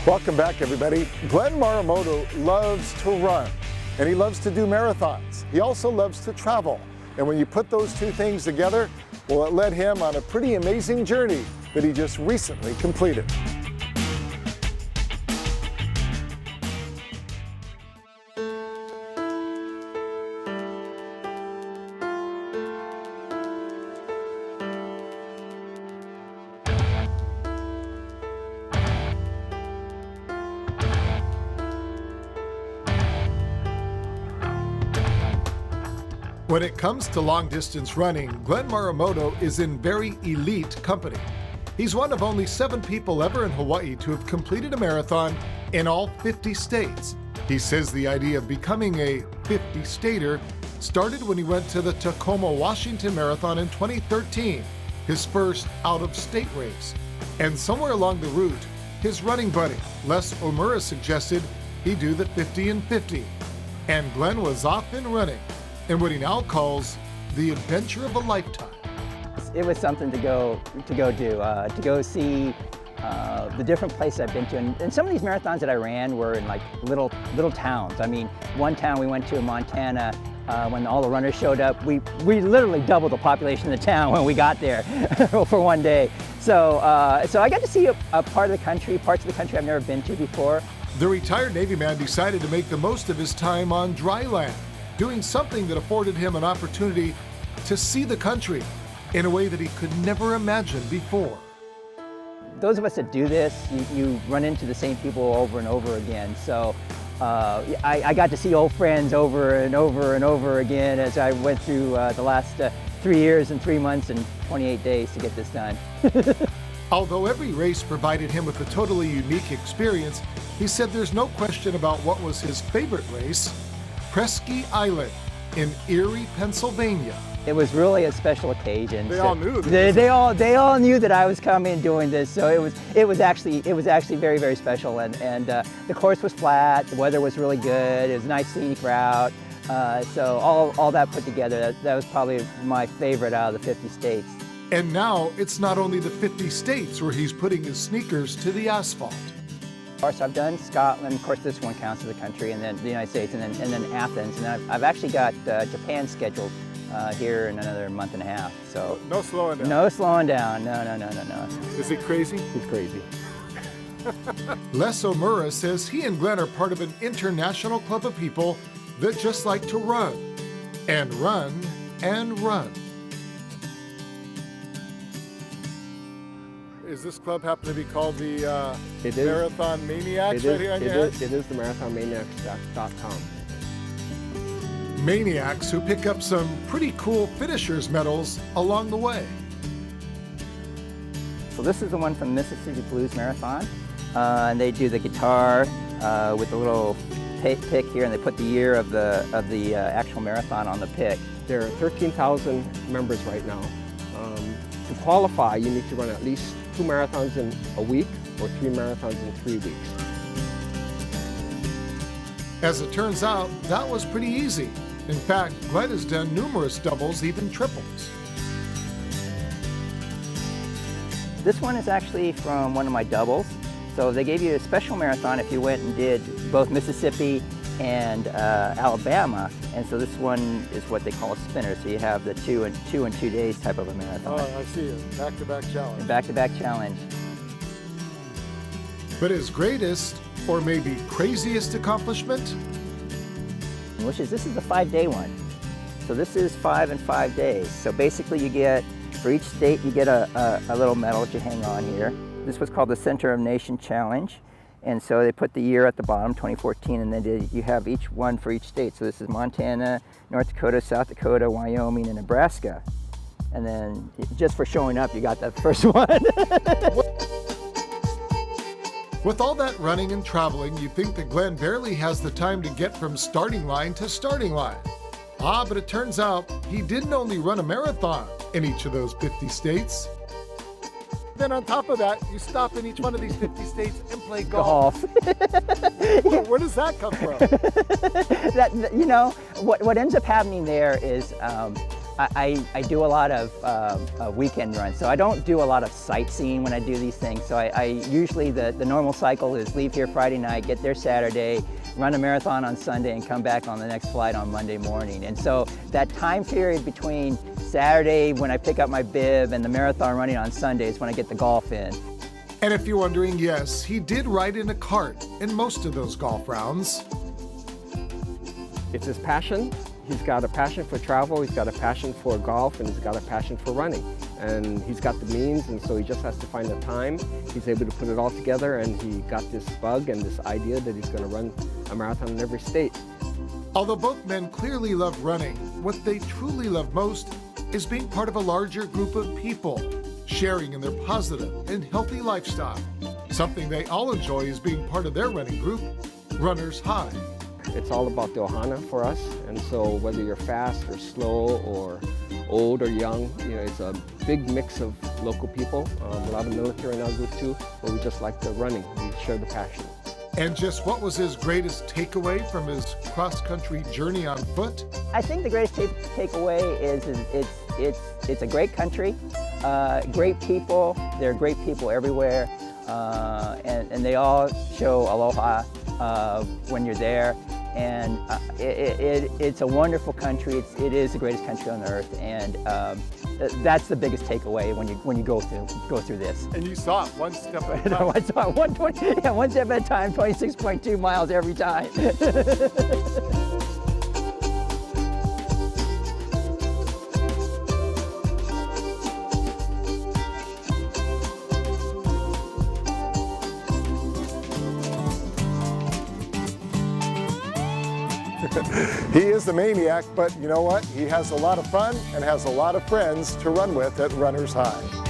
Welcome back, everybody. Glenn Marumoto loves to run, and he loves to do marathons. He also loves to travel. And when you put those two things together, well, it led him on a pretty amazing journey that he just recently completed. When it comes to long-distance running, Glenn Marumoto is in very elite company. He's one of only 7 people ever in Hawaii to have completed a marathon in all 50 states. He says the idea of becoming a 50-stater started when he went to the Tacoma, Washington Marathon in 2013, his first out-of-state race. And somewhere along the route, his running buddy, Les Omura, suggested he do the 50 and 50. And Glenn was off and running in what he now calls the adventure of a lifetime. It was something to go see the different places I've been to. And some of these marathons that I ran were in like little towns. I mean, one town we went to in Montana, when all the runners showed up, we literally doubled the population of the town when we got there for one day. So I got to see a part of the country, parts of the country I've never been to before. The retired Navy man decided to make the most of his time on dry land, doing something that afforded him an opportunity to see the country in a way that he could never imagine before. Those of us that do this, you run into the same people over and over again. So I got to see old friends over and over and over again as I went through the last 3 years and 3 months and 28 days to get this done. Although every race provided him with a totally unique experience, he said there's no question about what was his favorite race: Presque Island in Erie, Pennsylvania. It was really a special occasion. They all knew. They all knew that I was coming doing this, so it was actually very, very special. And the course was flat, the weather was really good, it was a nice scenic route. So all that put together, that was probably my favorite out of the 50 states. And now it's not only the 50 states where he's putting his sneakers to the asphalt. Of course, I've done Scotland. Of course, this one counts as a country, and then the United States, and then Athens. And I've actually got Japan scheduled here in another month and a half. So no slowing down. No slowing down. No. Is he crazy? He's crazy. Les Omura says he and Glenn are part of an international club of people that just like to run and run and run. Is this club happen to be called the Marathon Maniacs right here on your head? It is the marathonmaniacs.com. Maniacs who pick up some pretty cool finishers medals along the way. So this is the one from Mississippi Blues Marathon. And they do the guitar with the little pick here, and they put the year of the actual marathon on the pick. There are 13,000 members right now. To qualify, you need to run at least 2 marathons in a week or 3 marathons in 3 weeks. As it turns out, that was pretty easy. In fact, Glenn has done numerous doubles, even triples. This one is actually from one of my doubles. So they gave you a special marathon if you went and did both Mississippi and Alabama. And so this one is what they call a spinner. So you have the 2 in 2 days type of a marathon. Oh, I see it. Back-to-back challenge. Back-to-back challenge. But his greatest, or maybe craziest accomplishment? Which is, this is the 5-day one. So this is 5 in 5 days. So basically you get, for each state, you get a little medal that you hang on here. This was called the Center of Nation Challenge. And so they put the year at the bottom, 2014, and then you have each one for each state. So this is Montana, North Dakota, South Dakota, Wyoming, and Nebraska. And then just for showing up, you got that first one. With all that running and traveling, you'd think that Glenn barely has the time to get from starting line to starting line. But it turns out he didn't only run a marathon in each of those 50 states. Then on top of that, you stop in each one of these 50 states and play golf. Where does that come from? What ends up happening there is I do a lot of weekend runs, so I don't do a lot of sightseeing when I do these things. So I usually, the normal cycle is leave here Friday night, get there Saturday, run a marathon on Sunday, and come back on the next flight on Monday morning. And so that time period between Saturday when I pick up my bib and the marathon running on Sunday is when I get the golf in. And if you're wondering, yes, he did ride in a cart in most of those golf rounds. It's his passion. He's got a passion for travel, he's got a passion for golf, and he's got a passion for running. And he's got the means, and so he just has to find the time. He's able to put it all together, and he got this bug and this idea that he's going to run a marathon in every state. Although both men clearly love running, what they truly love most is being part of a larger group of people, sharing in their positive and healthy lifestyle. Something they all enjoy is being part of their running group, Runners High. It's all about the ohana for us, and so whether you're fast or slow or old or young, it's a big mix of local people, a lot of military in our group too, but we just like the running, we share the passion. And just what was his greatest takeaway from his cross-country journey on foot? I think the greatest takeaway is it's a great country, great people. There are great people everywhere, and they all show aloha when you're there. And it's a wonderful country. It is the greatest country on earth, and that's the biggest takeaway when you go through this. And you saw it one step at a time. I saw it one step at a time, 26.2 miles every time. He is the maniac, but you know what? He has a lot of fun and has a lot of friends to run with at Runners High.